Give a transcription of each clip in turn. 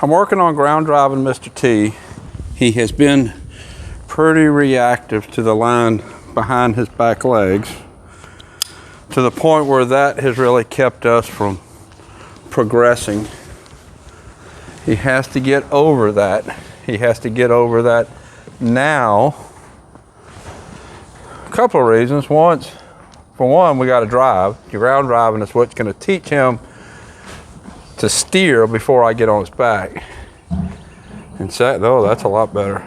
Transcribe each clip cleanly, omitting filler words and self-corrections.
I'm working on ground driving Mr. T. He has been pretty reactive to the line behind his back legs, to the point where that has really kept us from progressing. He has to get over that. He has to get over that now. A couple of reasons. For one, we got to drive. Your ground driving is what's going to teach him to steer before I get on his back. And oh, that's a lot better.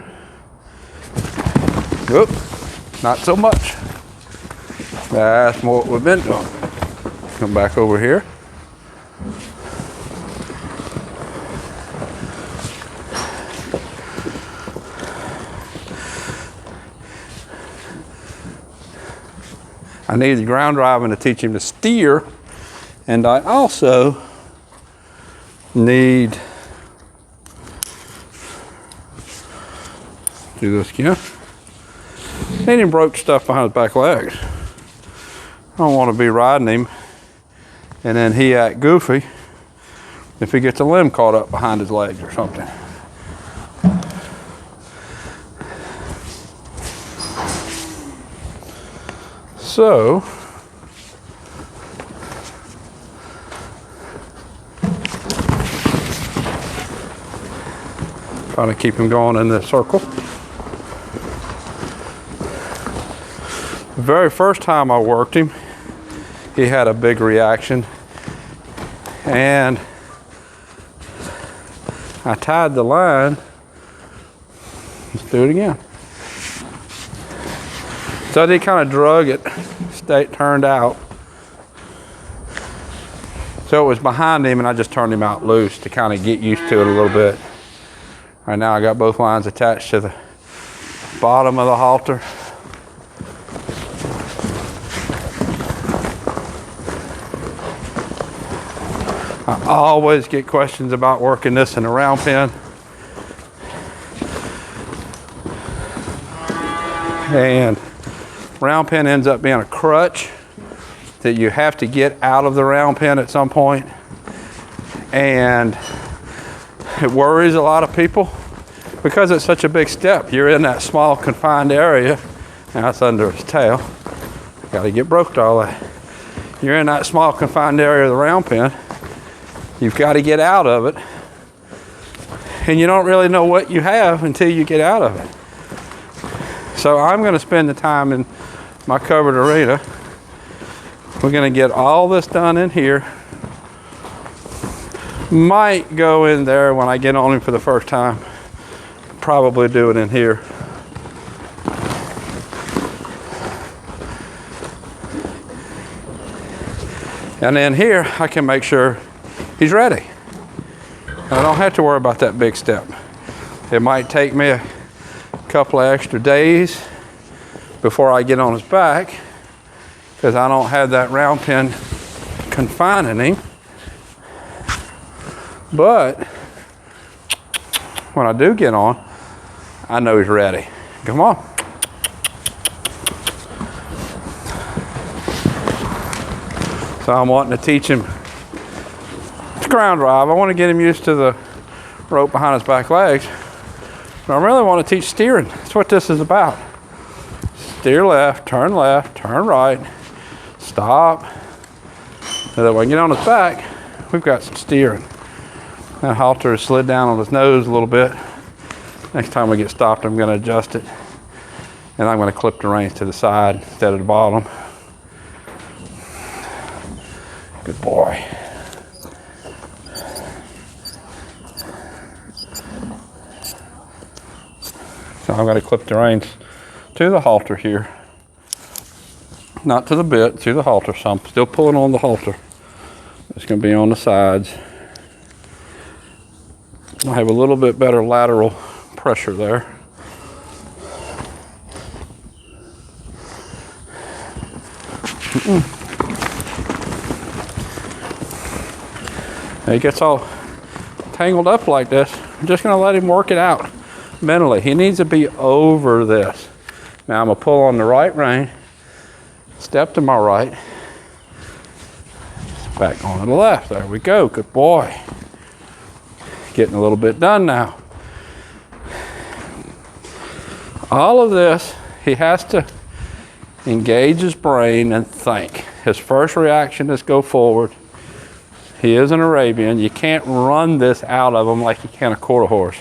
Whoop, not so much. That's more what we've been doing. Come back over here. I need the ground driving to teach him to steer, and I also need, do this again, need him broke stuff behind his back legs. I don't want to be riding him and then he act goofy if he gets a limb caught up behind his legs or something. So, trying to keep him going in this circle. The very first time I worked him, he had a big reaction, and I tied the line. Let's do it again. So I did kind of drug it, turned out. So it was behind him and I just turned him out loose to kind of get used to it a little bit. Right now I got both lines attached to the bottom of the halter. I always get questions about working this in a round pen. And round pen ends up being a crutch that you have to get out of the round pen at some point. And it worries a lot of people because it's such a big step. You're in that small confined area. Now it's under his tail. Got to get broke to all that. You're in that small confined area of the round pen. You've got to get out of it. And you don't really know what you have until you get out of it. So I'm going to spend the time in my covered arena. We're going to get all this done in here. Might go in there when I get on him for the first time. Probably do it in here. And then here I can make sure he's ready. I don't have to worry about that big step. It might take me a couple of extra days before I get on his back because I don't have that round pen confining him. But when I do get on, I know he's ready. Come on. So I'm wanting to teach him to ground drive. I want to get him used to the rope behind his back legs. But I really want to teach steering. That's what this is about. Steer left, turn right, stop. So that when I get on his back, we've got some steering. That halter is slid down on his nose a little bit. Next time we get stopped, I'm going to adjust it. And I'm going to clip the reins to the side instead of the bottom. Good boy. So I'm going to clip the reins to the halter here. Not to the bit, to the halter. So I'm still pulling on the halter. It's going to be on the sides. I have a little bit better lateral pressure there. He gets all tangled up like this. I'm just going to let him work it out mentally. He needs to be over this. Now I'm going to pull on the right rein, step to my right, back on to the left. There we go. Good boy. getting a little bit done now. All of this, he has to engage his brain and think. His first reaction is go forward. He is an Arabian. You can't run this out of him like you can a quarter horse.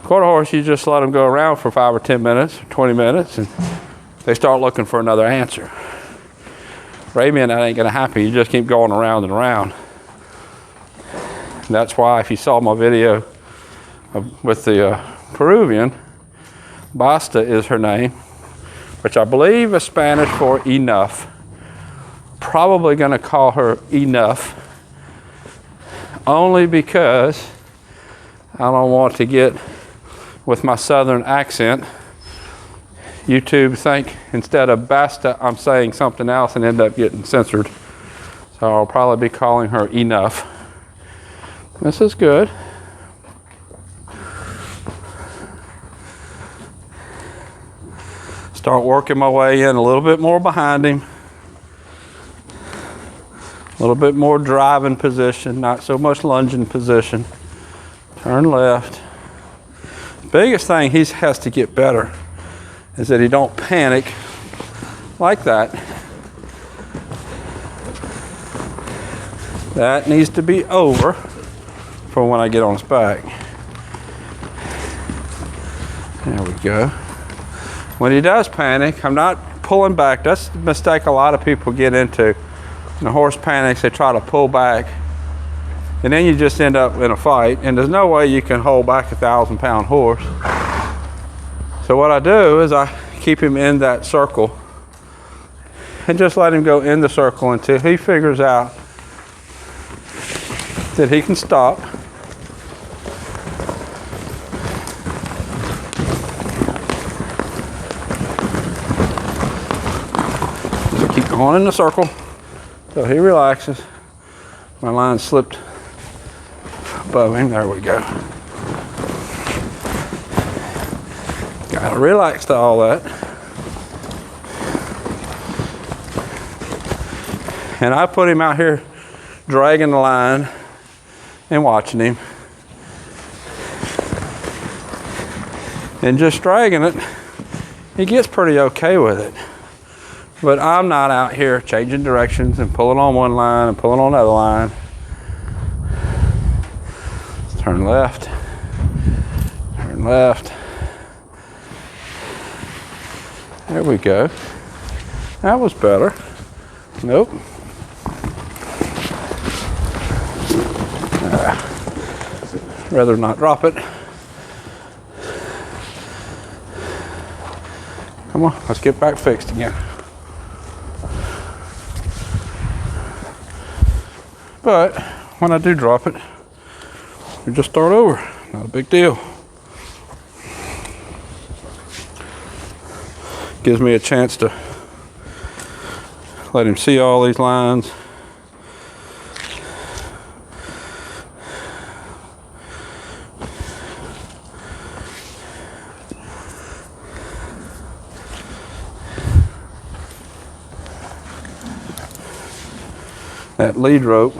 Quarter horse, you just let them go around for 5 or 10 minutes, 20 minutes, and they start looking for another answer. Arabian, that ain't gonna happen. You just keep going around and around. And that's why if you saw my video with the Peruvian, Basta is her name, which I believe is Spanish for enough. Probably gonna call her Enough, only because I don't want to get with my southern accent. YouTube think instead of Basta, I'm saying something else and end up getting censored. So I'll probably be calling her Enough. This is good. Start working my way in a little bit more behind him. A little bit more driving position, not so much lunging position. Turn left. Biggest thing he has to get better is that he don't panic like that. That needs to be over for when I get on his back. There we go. When he does panic, I'm not pulling back. That's the mistake a lot of people get into. When the horse panics, they try to pull back, and then you just end up in a fight, and there's no way you can hold back a 1,000-pound horse. So what I do is I keep him in that circle and just let him go in the circle until he figures out that he can stop. Just keep going in the circle till he relaxes. My line slipped above him. There we go. Gotta relax to all that. And I put him out here dragging the line and watching him. And just dragging it, he gets pretty okay with it. But I'm not out here changing directions and pulling on one line and pulling on another line. Turn left. Turn left. There we go. That was better. Nope. Rather not drop it. Come on, let's get back fixed again. But when I do drop it, we just start over. Not a big deal. Gives me a chance to let him see all these lines. That lead rope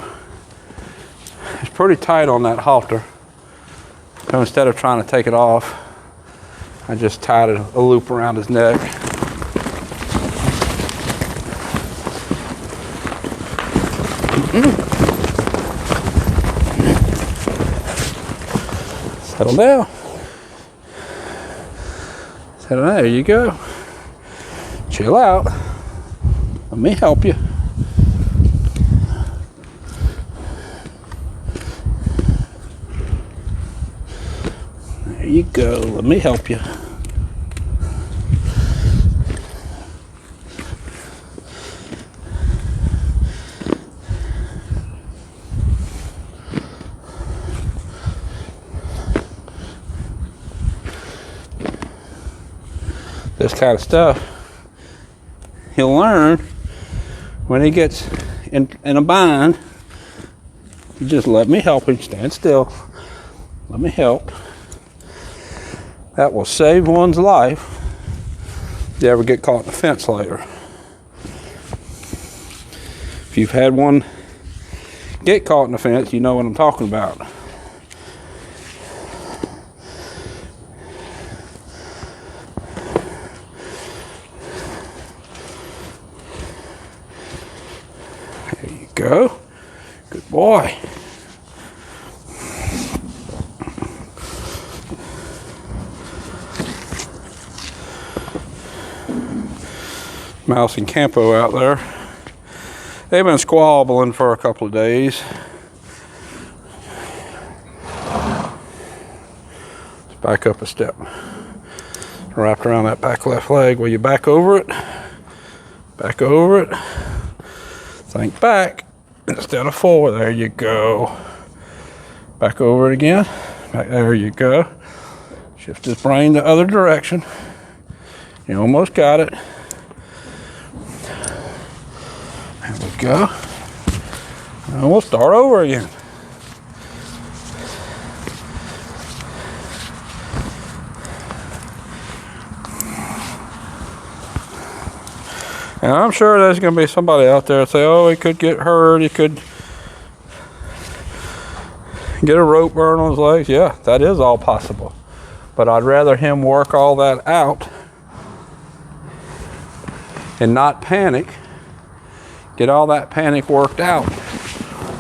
is pretty tight on that halter. So instead of trying to take it off, I just tied a loop around his neck. Settle down. Settle down. There you go. Chill out. Let me help you. There you go. Let me help you. This kind of stuff, he'll learn when he gets in a bind. You just let me help him. Stand still. Let me help. That will save one's life if you ever get caught in a fence later. If you've had one get caught in a fence, you know what I'm talking about. go. Good boy. Mouse and Campo out there. They've been squabbling for a couple of days. Let's back up a step. Wrapped around that back left leg. Will you back over it? Back over it. Think back instead of forward. There you go. Back over it again. Back, there you go. Shift his brain the other direction. You almost got it. There we go. And we'll start over again. And I'm sure there's going to be somebody out there that say, oh, he could get hurt, he could get a rope burn on his legs. Yeah, that is all possible. But I'd rather him work all that out and not panic, get all that panic worked out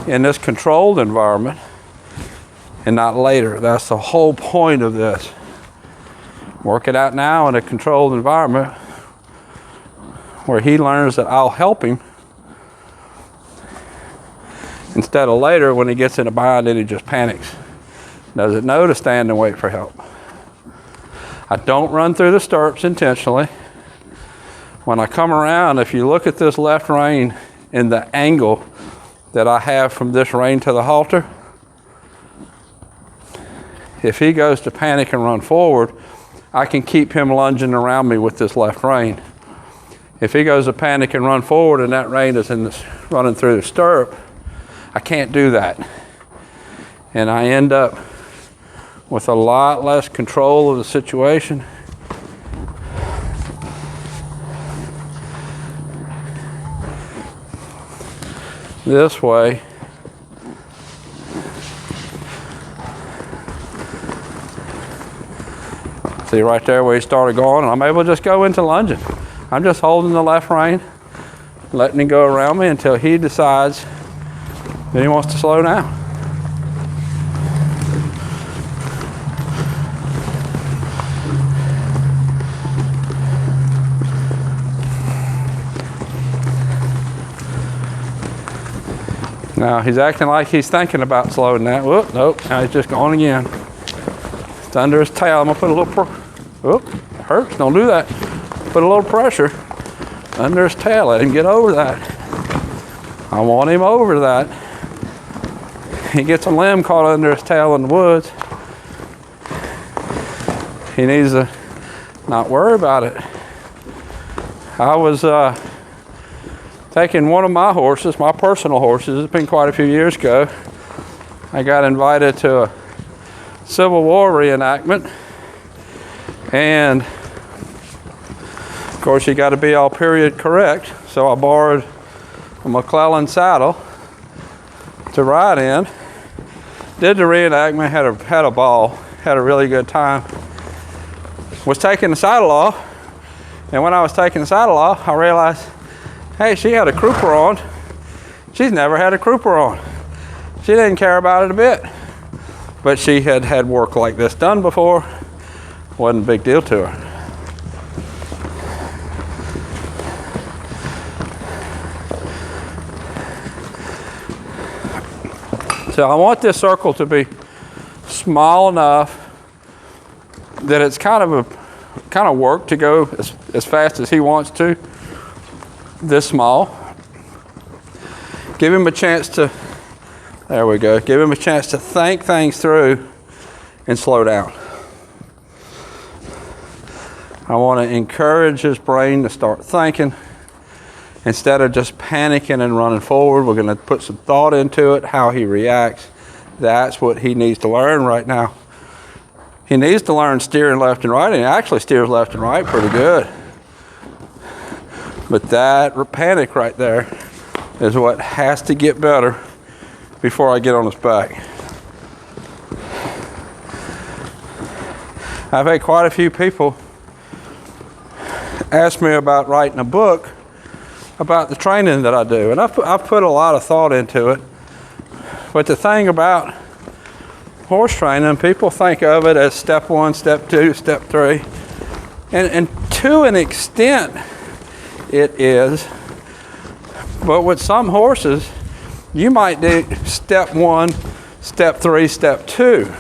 in this controlled environment and not later. That's the whole point of this. Work it out now in a controlled environment where he learns that I'll help him instead of later when he gets in a bind and he just panics. Doesn't know to stand and wait for help. I don't run through the stirrups intentionally. When I come around, if you look at this left rein and the angle that I have from this rein to the halter, if he goes to panic and run forward, I can keep him lunging around me with this left rein. If he goes to panic and run forward and that rein is running through the stirrup, I can't do that. And I end up with a lot less control of the situation. This way, see right there where he started going, and I'm able to just go into lunging. I'm just holding the left rein, letting him go around me until he decides that he wants to slow down. Now he's acting like he's thinking about slowing down. Whoop, nope, now he's just going again. It's under his tail. I'm gonna put a little, whoop, it hurts, don't do that. Put a little pressure under his tail, let him get over that. I want him over that. He gets a limb caught under his tail in the woods. He needs to not worry about it. I was taking one of my horses, my personal horses, it's been quite a few years ago. I got invited to a Civil War reenactment, and of course you got to be all period correct, so I borrowed a McClellan saddle to ride in. Did the reenactment, had a ball, had a really good time. Was taking the saddle off, and when I was taking the saddle off, I realized, hey, she had a crupper on. She's never had a crupper on. She didn't care about it a bit, but she had had work like this done before. Wasn't a big deal to her. So I want this circle to be small enough that it's kind of work to go as fast as he wants to. This small. Give him a chance to, there we go, give him a chance to think things through and slow down. I want to encourage his brain to start thinking. Instead of just panicking and running forward, we're going to put some thought into it, how he reacts. That's what he needs to learn right now. He needs to learn steering left and right, and he actually steers left and right pretty good. But that panic right there is what has to get better before I get on his back. I've had quite a few people ask me about writing a book about the training that I do. And I've put a lot of thought into it. But the thing about horse training, people think of it as step 1, step 2, step 3. And to an extent, it is. But with some horses, you might do step 1, step 3, step 2.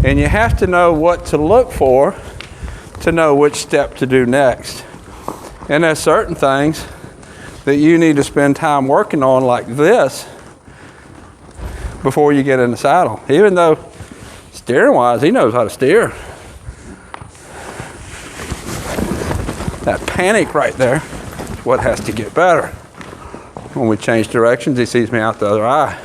And you have to know what to look for to know which step to do next. And there's certain things that you need to spend time working on like this before you get in the saddle. Even though steering wise, he knows how to steer. That panic right there is what has to get better. When we change directions, he sees me out the other eye.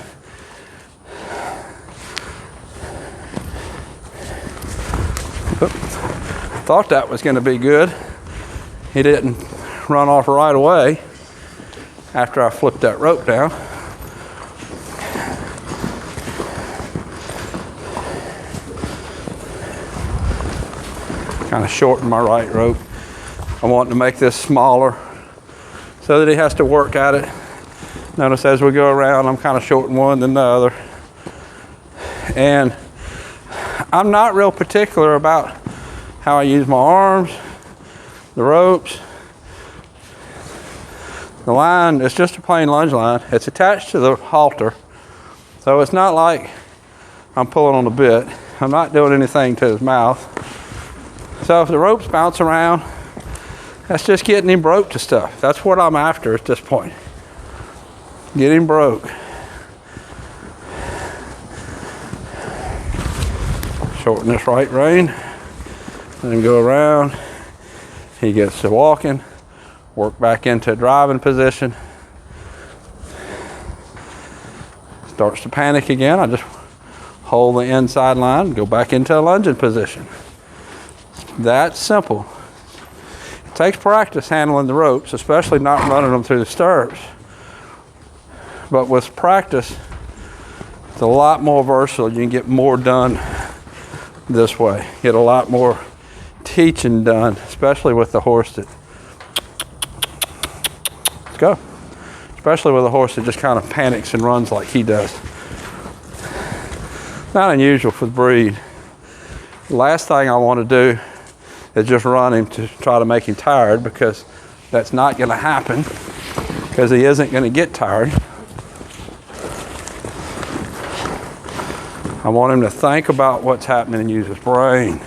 Thought that was going to be good. He didn't run off right away after I flipped that rope down. Kind of shorten my right rope. I want to make this smaller so that he has to work at it. Notice as we go around, I'm kind of shorting one than the other. And I'm not real particular about how I use my arms, the ropes. The line is just a plain lunge line. It's attached to the halter. So it's not like I'm pulling on the bit. I'm not doing anything to his mouth. So if the ropes bounce around, that's just getting him broke to stuff. That's what I'm after at this point. Get him broke. Shorten this right rein. Then go around. He gets to walking. Work back into a driving position. Starts to panic again. I just hold the inside line and go back into a lunging position. That's simple. It takes practice handling the ropes, especially not running them through the stirrups. But with practice, it's a lot more versatile. You can get more done this way. Get a lot more teaching done, especially with the horse that, let's go. Especially with a horse that just kind of panics and runs like he does. Not unusual for the breed. The last thing I want to do is just run him to try to make him tired, because that's not going to happen, because he isn't going to get tired. I want him to think about what's happening and use his brain.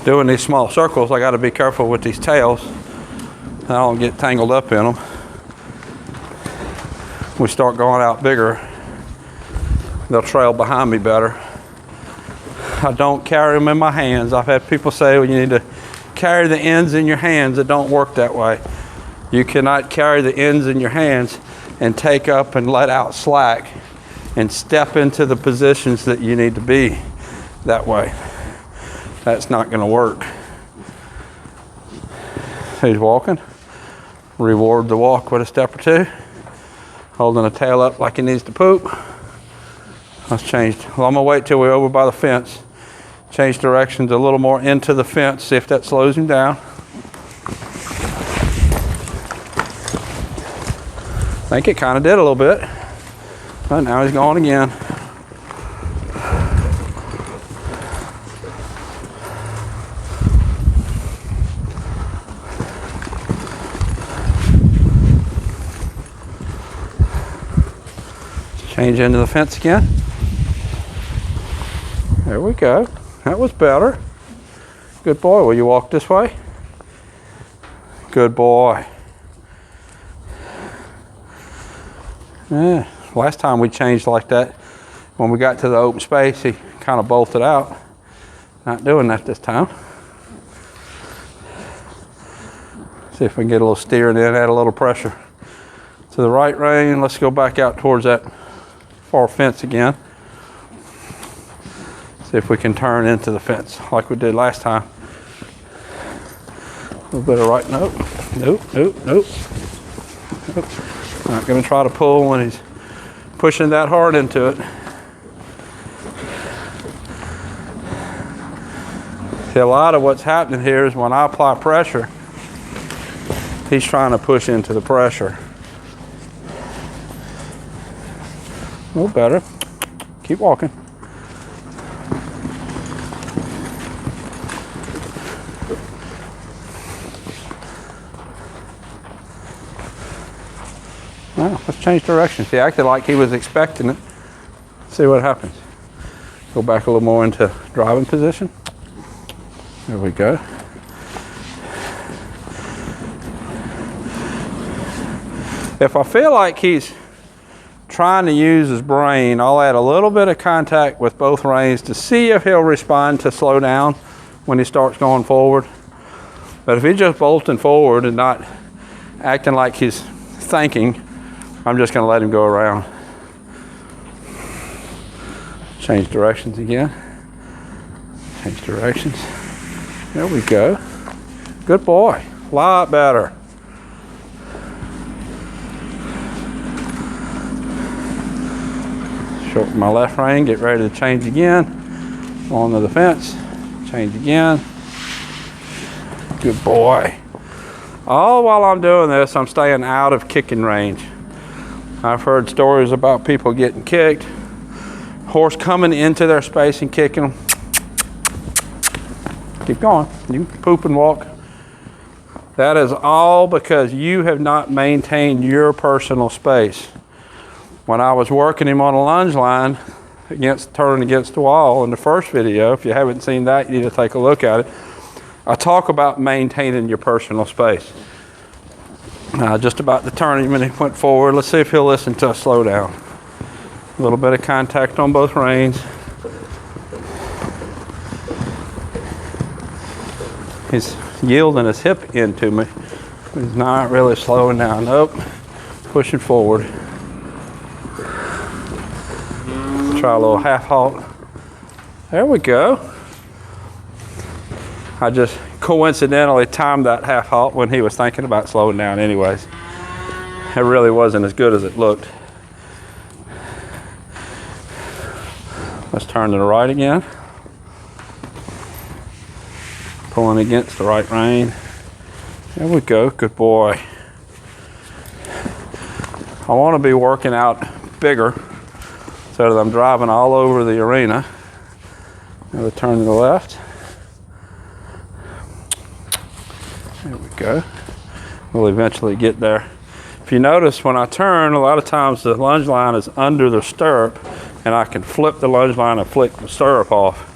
Doing these small circles, I got to be careful with these tails. I don't get tangled up in them. We start going out bigger, they'll trail behind me better. I don't carry them in my hands. I've had people say, well, you need to carry the ends in your hands. It don't work that way. You cannot carry the ends in your hands and take up and let out slack and step into the positions that you need to be that way. That's not going to work. He's walking. Reward the walk with a step or two. Holding the tail up like he needs to poop. Let's change. Well, I'm going to wait till we're over by the fence. Change directions a little more into the fence. See if that slows him down. I think it kind of did a little bit. But now he's going again. Change into the fence again. There we go. That was better. Good boy. Will you walk this way? Good boy. Yeah. Last time we changed like that, when we got to the open space, he kind of bolted out. Not doing that this time. See if we can get a little steering in, add a little pressure to the right rein. Let's go back out towards that far fence again. See if we can turn into the fence like we did last time. A little bit of right, nope. Not gonna try to pull when he's pushing that hard into it. A lot of what's happening here is when I apply pressure, he's trying to push into the pressure. A little better. Keep walking. Now, let's change directions. He acted like he was expecting it. See what happens. Go back a little more into driving position. There we go. If I feel like he's trying to use his brain, I'll add a little bit of contact with both reins to see if he'll respond to slow down when he starts going forward. But if he's just bolting forward and not acting like he's thinking, I'm just going to let him go around. Change directions again. Change directions. There we go. Good boy. A lot better. Shorten my left rein, get ready to change again. Onto the fence, change again. Good boy. All while I'm doing this, I'm staying out of kicking range. I've heard stories about people getting kicked, horse coming into their space and kicking them. Keep going. You can poop and walk. That is all because you have not maintained your personal space. When I was working him on a lunge line, turning against the wall in the first video, if you haven't seen that, you need to take a look at it. I talk about maintaining your personal space. Just about to turn him and he went forward. Let's see if he'll listen to a slow down. A little bit of contact on both reins. He's yielding his hip into me. He's not really slowing down. Nope. Pushing forward. Try a little half halt. There we go. I just coincidentally timed that half halt when he was thinking about slowing down anyways. It really wasn't as good as it looked. Let's turn to the right again. Pulling against the right rein. There we go, good boy. I want to be working out bigger so that I'm driving all over the arena. Now turn to the left. There we go. We'll eventually get there. If you notice when I turn, a lot of times the lunge line is under the stirrup and I can flip the lunge line and flick the stirrup off.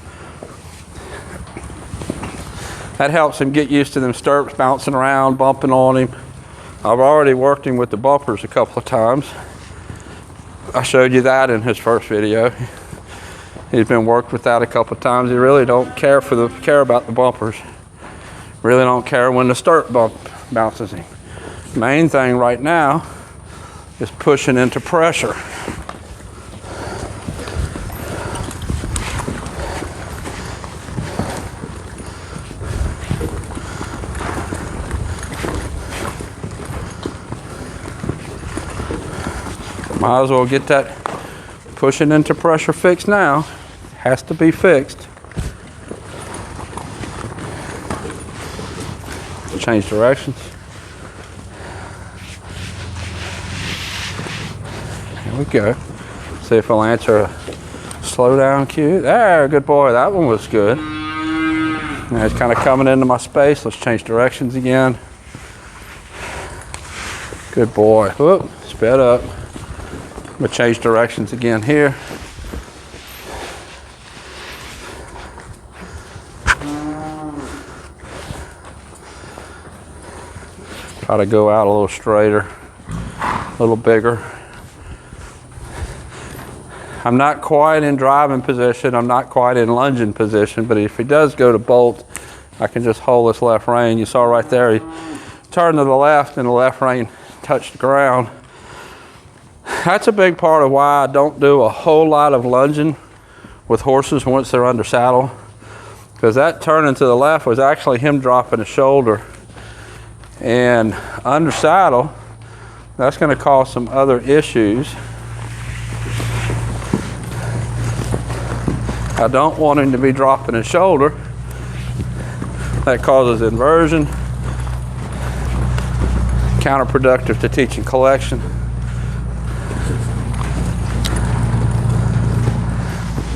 That helps him get used to them stirrups bouncing around, bumping on him. I've already worked him with the bumpers a couple of times. I showed you that in his first video. He's been worked with that a couple of times. He really don't care about the bumpers. Really don't care when the stirrup bump bounces him. Main thing right now is pushing into pressure. Might as well get that pushing into pressure fixed now. Has to be fixed. Change directions. There we go. See if he'll answer a slow down cue. There, good boy. That one was good. Now he's kind of coming into my space. Let's change directions again. Good boy. Whoop, sped up. I'm gonna change directions again here. Try to go out a little straighter, a little bigger. I'm not quite in driving position. I'm not quite in lunging position, but if he does go to bolt, I can just hold this left rein. You saw right there, he turned to the left and the left rein touched the ground. That's a big part of why I don't do a whole lot of lunging with horses once they're under saddle, because that turning to the left was actually him dropping his shoulder. And under saddle, that's going to cause some other issues. I don't want him to be dropping his shoulder That causes inversion, counterproductive to teaching collection.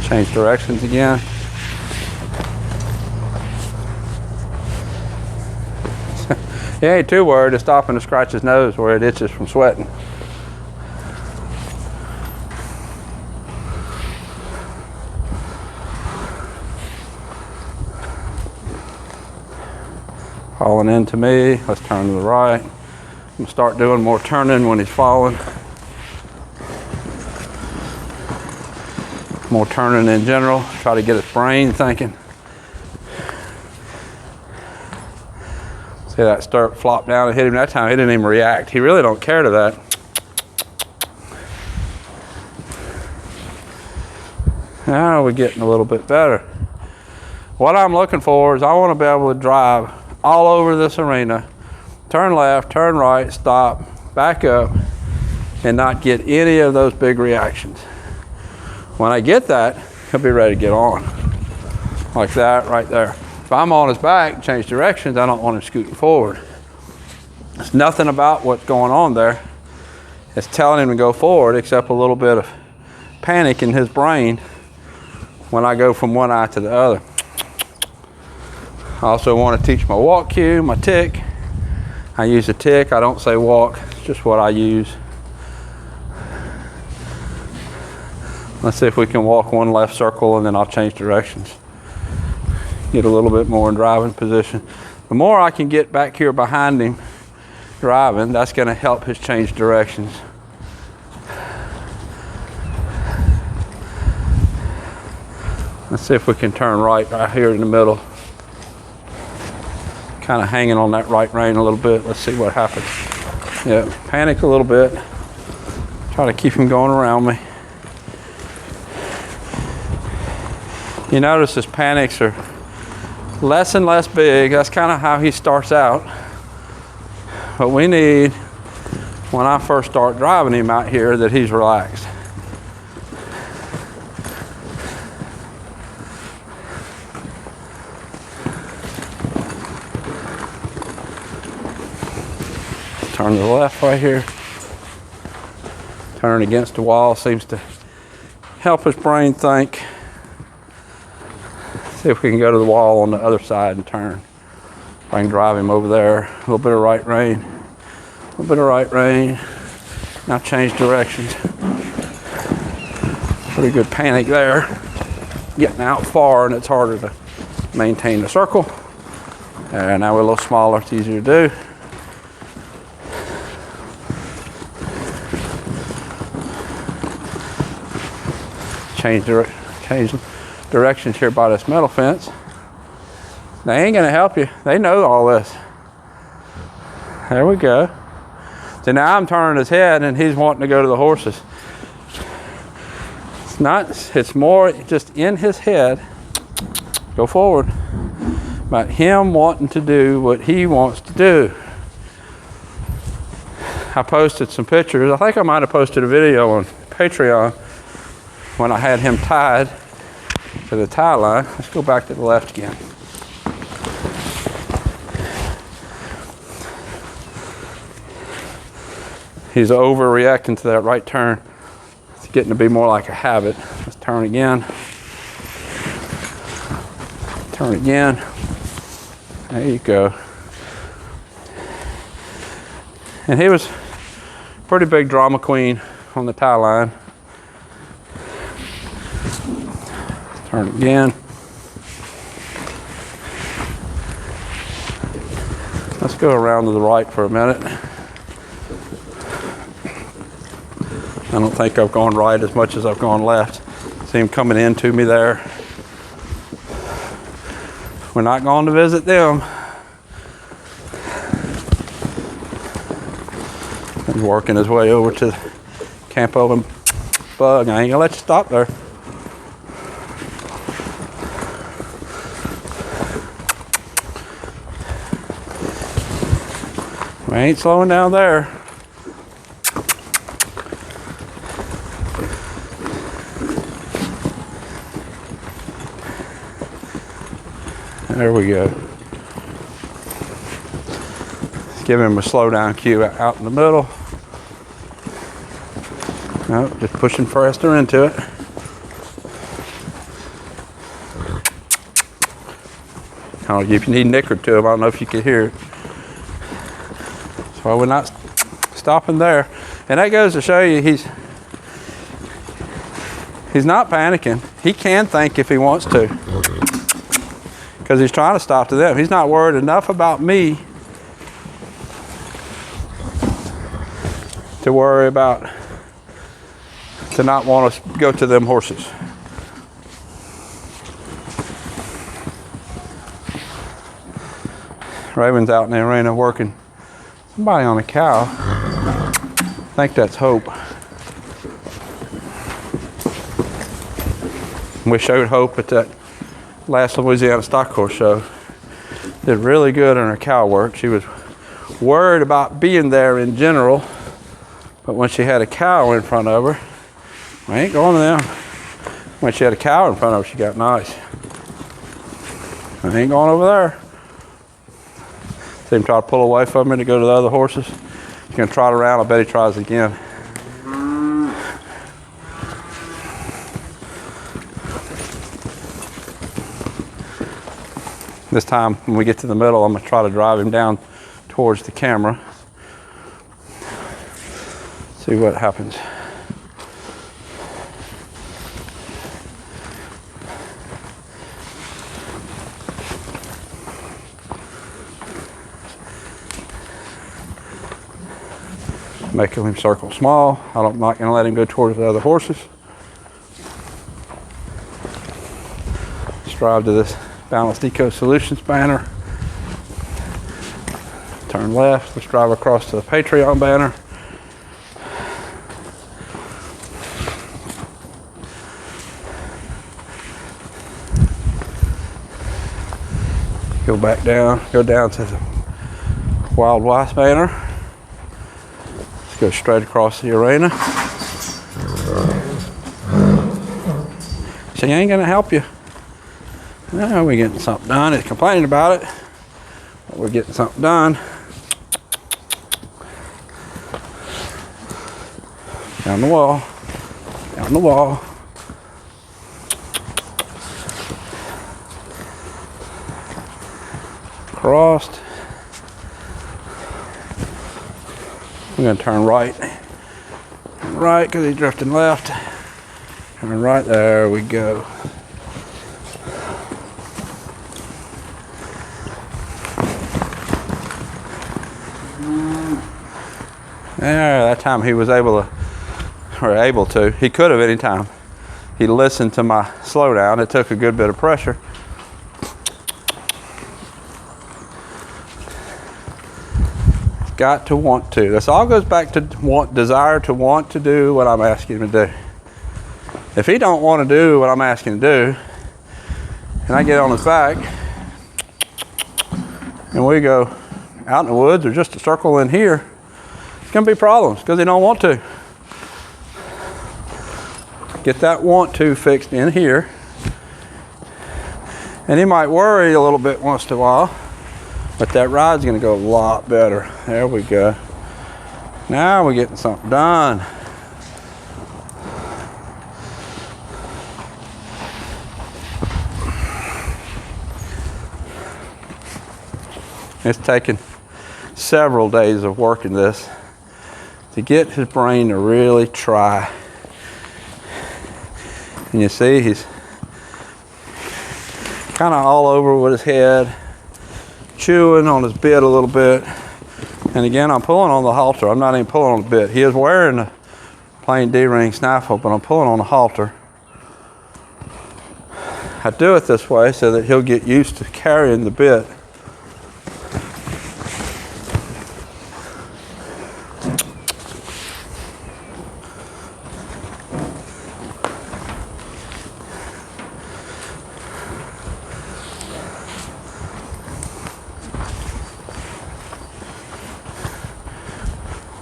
Change directions again. He ain't too worried to stopping to scratch his nose where it itches from sweating. Falling into me, let's turn to the right. I'm gonna start doing more turning when he's falling. More turning in general, try to get his brain thinking. See that stirrup flop down and hit him that time, he didn't even react. He really don't care to that. Now we're getting a little bit better. What I'm looking for is I want to be able to drive all over this arena, turn left, turn right, stop, back up, and not get any of those big reactions. When I get that, he'll be ready to get on. Like that right there. If I'm on his back, change directions, I don't want him scooting forward. There's nothing about what's going on there. It's telling him to go forward, except a little bit of panic in his brain when I go from one eye to the other. I also want to teach my walk cue, my tick. I use a tick, I don't say walk, it's just what I use. Let's see if we can walk one left circle and then I'll change directions. Get a little bit more in driving position. The more I can get back here behind him driving, that's going to help his change directions. Let's see if we can turn right here in the middle. Kind of hanging on that right rein a little bit. Let's see what happens. Yeah, panic a little bit. Try to keep him going around me. You notice his panics are less and less big. That's kind of how he starts out. But we need, when I first start driving him out here, that he's relaxed. Turn to the left right here. Turn against the wall seems to help his brain think. See if we can go to the wall on the other side and turn. If I can drive him over there. A little bit of right rein. A little bit of right rein. Now change directions. Pretty good panic there. Getting out far and it's harder to maintain the circle. And now we're a little smaller, it's easier to do. Change directions here by this metal fence. They ain't gonna help you. They know all this. There we go. So now I'm turning his head and he's wanting to go to the horses. It's more just in his head, go forward, about him wanting to do what he wants to do. I posted some pictures. I think I might have posted a video on Patreon when I had him tied to the tie line. Let's go back to the left again. He's overreacting to that right turn. It's getting to be more like a habit. Let's turn again. Turn again. There you go. And he was a pretty big drama queen on the tie line. Turn again. Let's go around to the right for a minute. I don't think I've gone right as much as I've gone left. See him coming into me there. We're not going to visit them. He's working his way over to Campo and Bug. I ain't gonna let you stop there. We ain't slowing down there. There we go. Give him a slow down cue out in the middle. Nope, just pushing faster into it. I don't know if you need nickered to him. I don't know if you can hear it. So we're not stopping there. And that goes to show you he's not panicking. He can think if he wants to, because he's trying to stop to them. He's not worried enough about me to worry about, to not want to go to them horses. Raven's out in the arena working somebody on a cow. I think that's Hope. We showed Hope at that last Louisiana stock horse show. Did really good in her cow work. She was worried about being there in general, but when she had a cow in front of her, I ain't going to them. When she had a cow in front of her, she got nice. I ain't going over there. See him try to pull away from me to go to the other horses. He's gonna trot around. I bet he tries again. This time, when we get to the middle, I'm gonna try to drive him down towards the camera. See what happens. Making him circle small. I'm not going to let him go towards the other horses. Let's drive to this Balanced Eco Solutions banner. Turn left. Let's drive across to the Patreon banner. Go back down. Go down to the Wild West banner. Go straight across the arena. She ain't gonna help you. No, we're getting something done. He's complaining about it, but we're getting something done. Down the wall. Down the wall. Crossed. We're going to turn right. Right, because he's drifting left. Turn right, there we go. There, that time he was able to, he could have any time. He listened to my slowdown. It took a good bit of pressure. Got to want to. This all goes back to desire to want to do what I'm asking him to do. If he don't want to do what I'm asking him to do, and I get on his back, and we go out in the woods or just a circle in here, it's gonna be problems because he don't want to. Get that want to fixed in here, and he might worry a little bit once in a while. But that ride's gonna go a lot better. There we go. Now we're getting something done. It's taken several days of working this to get his brain to really try. And you see he's kind of all over with his head, chewing on his bit a little bit. And again, I'm pulling on the halter. I'm not even pulling on the bit. He is wearing a plain D-ring snaffle, but I'm pulling on the halter. I do it this way so that he'll get used to carrying the bit.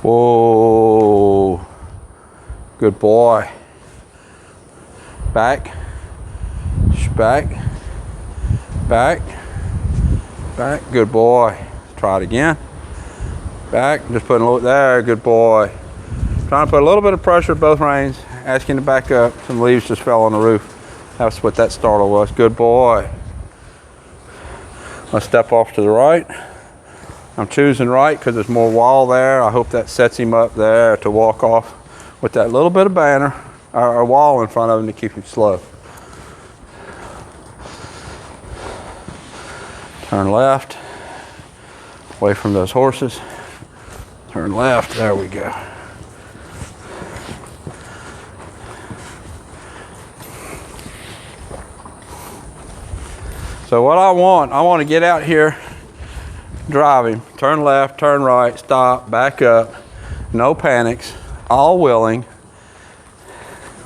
Whoa, good boy. Back, back, back, back, good boy. Try it again. Back, just putting a little, there, good boy. Trying to put a little bit of pressure at both reins, asking to back up. Some leaves just fell on the roof. That's what that startle was. Good boy. Let's step off to the right. I'm choosing right because there's more wall there. I hope that sets him up there to walk off with that little bit of banner or wall in front of him to keep him slow. Turn left, away from those horses. Turn left, there we go. So what I want to get out here, drive him, turn left, turn right, stop, back up, no panics, all willing.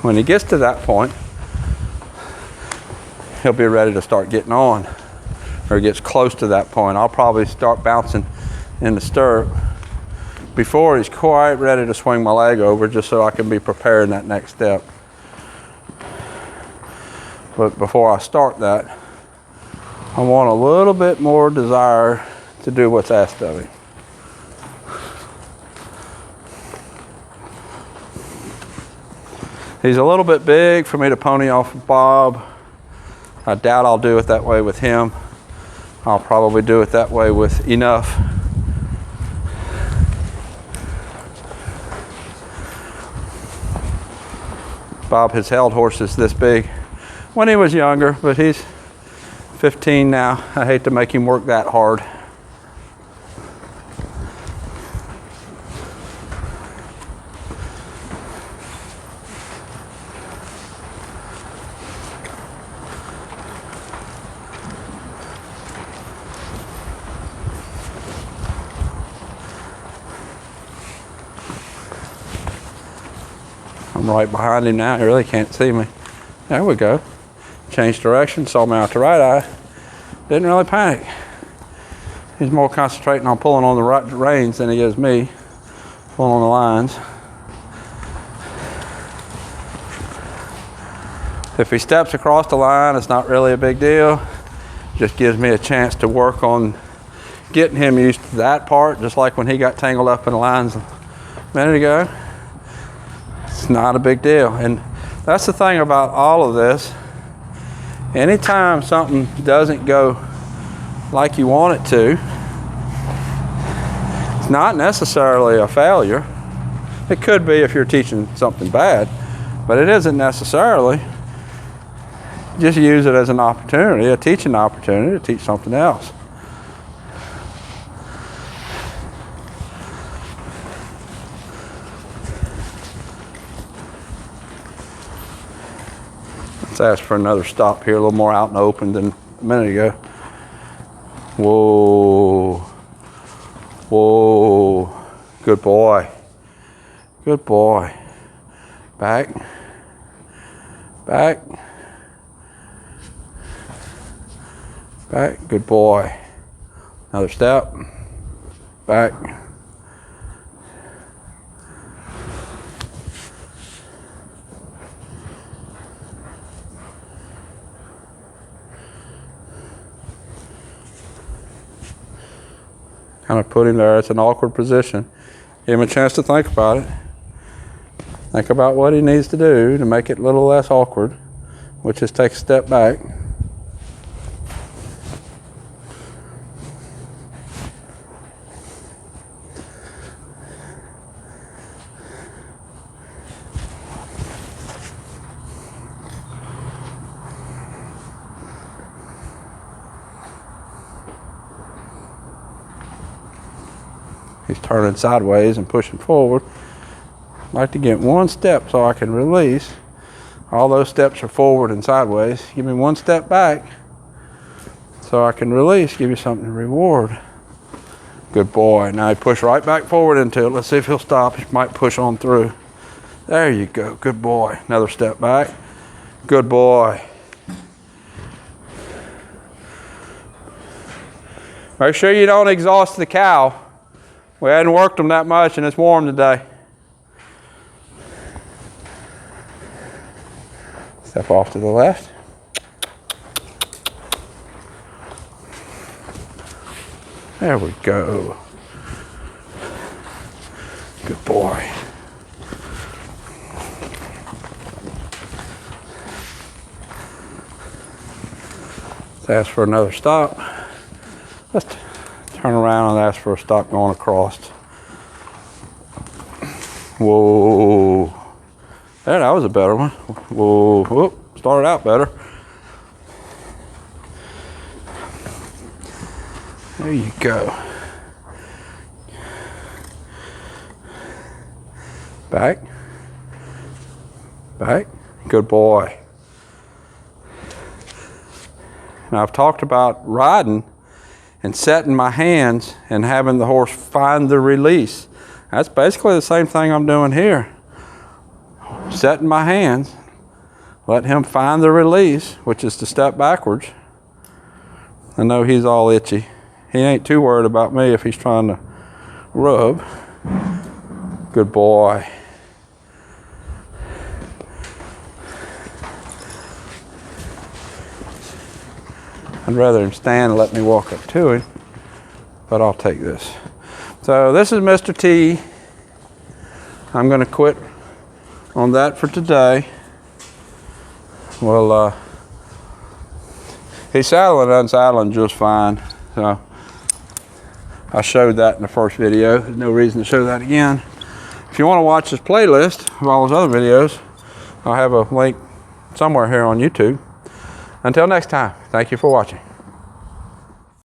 When he gets to that point, he'll be ready to start getting on, or gets close to that point. I'll probably start bouncing in the stirrup before he's quite ready to swing my leg over, just so I can be prepared in that next step. But before I start that, I want a little bit more desire to do what's asked of him. He's a little bit big for me to pony off of Bob. I doubt I'll do it that way with him. I'll probably do it that way with Enough. Bob has held horses this big when he was younger, but he's 15 now. I hate to make him work that hard. I'm right behind him now. He really can't see me. There we go. Changed direction, saw me out the right eye. Didn't really panic. He's more concentrating on pulling on the right reins than he is me pulling on the lines. If he steps across the line, it's not really a big deal. Just gives me a chance to work on getting him used to that part, just like when he got tangled up in the lines a minute ago. It's not a big deal. And that's the thing about all of this. Anytime something doesn't go like you want it to, it's not necessarily a failure. It could be if you're teaching something bad, but it isn't necessarily. Just use it as an opportunity, a teaching opportunity to teach something else. Let's ask for another stop here, a little more out in the open than a minute ago. Whoa. Whoa. Good boy. Good boy. Back. Back. Back. Good boy. Another step. Back. Kind of put him there. It's an awkward position. Give him a chance to think about it. Think about what he needs to do to make it a little less awkward, which is take a step back. He's turning sideways and pushing forward. I'd like to get one step so I can release. All those steps are forward and sideways. Give me one step back so I can release, give you something to reward. Good boy. Now he push right back forward into it. Let's see if he'll stop. He might push on through. There you go. Good boy. Another step back. Good boy. Make sure you don't exhaust the cow. We hadn't worked them that much and it's warm today. Step off to the left. There we go. Good boy. Let's ask for another stop. Let's turn around and ask for a stop going across. Whoa. Yeah, that was a better one. Whoa. Whoop. Started out better. There you go. Back. Back. Good boy. Now I've talked about riding and setting my hands and having the horse find the release. That's basically the same thing I'm doing here. Setting my hands, let him find the release, which is to step backwards. I know he's all itchy. He ain't too worried about me if he's trying to rub. Good boy. I'd rather him stand and let me walk up to him, but I'll take this. So this is Mr. T. I'm going to quit on that for today. Well, he's saddling and unsaddling just fine. So I showed that in the first video. There's no reason to show that again. If you want to watch this playlist of all those other videos, I'll have a link somewhere here on YouTube. Until next time, thank you for watching.